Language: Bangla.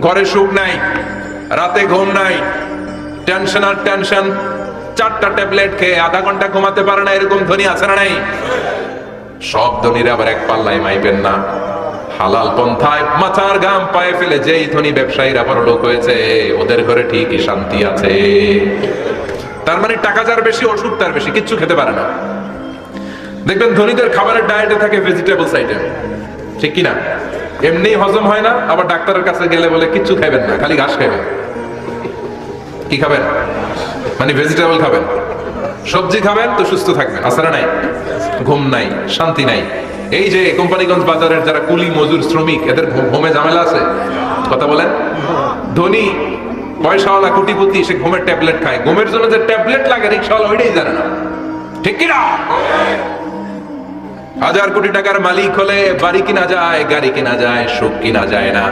ঘরে সুখ নাই, রাতে ঘুম নাই, টেনশন আর টেনশন, 4টা ট্যাবলেট খেয়ে আধা ঘন্টা ঘুমাতে পারে না, এরকম ধনী আছে না নাই? সব ধনীরা আবার এক পাল্লায় মাইবেন না। হালাল পন্থায় মাথার ঘাম পায়ে ফেলে যেই ধনী ব্যবসায়ীরা বড় লোক হয়েছে, ওদের ঘরে ঠিকই শান্তি আছে। তার মানে টাকা যার বেশি, ওষুধ তার বেশি, কিচ্ছু খেতে পারে না। দেখবেন ধনীদের খাবারের ডায়েটে থাকে ভেজিটেবলস আইটেম, ঠিক কিনা? এমনি হজম হয় না, আবার ডাক্তারের কাছে গেলে বলে কিচ্ছু খাবেন না, খালি ঘাস খাবেন। কি খাবেন? মানে ভেজিটেবল খাবেন, সবজি খাবেন তো সুস্থ থাকবেন। আসলে নাই, ঘুম নাই, শান্তি নাই। এই যে কোম্পানিগঞ্জ বাজারের যারা কুলি মজুর শ্রমিক, এদের ঘুমে ঝামেলা আছে? কথা বলেন। ধনী পয়সাওয়ালা কোটিপতি, সে ঘুমের ট্যাবলেট খায়, ঘুমের জন্য যে ট্যাবলেট লাগে রিক্সাওয়ালা ওইটাই জানে না, ঠিক কিনা? 1000 কোটি টাকার মালিক হলে বাড়ি কিনা যায়, গাড়ি কিনা যায়, সুখ কিনা যায় না।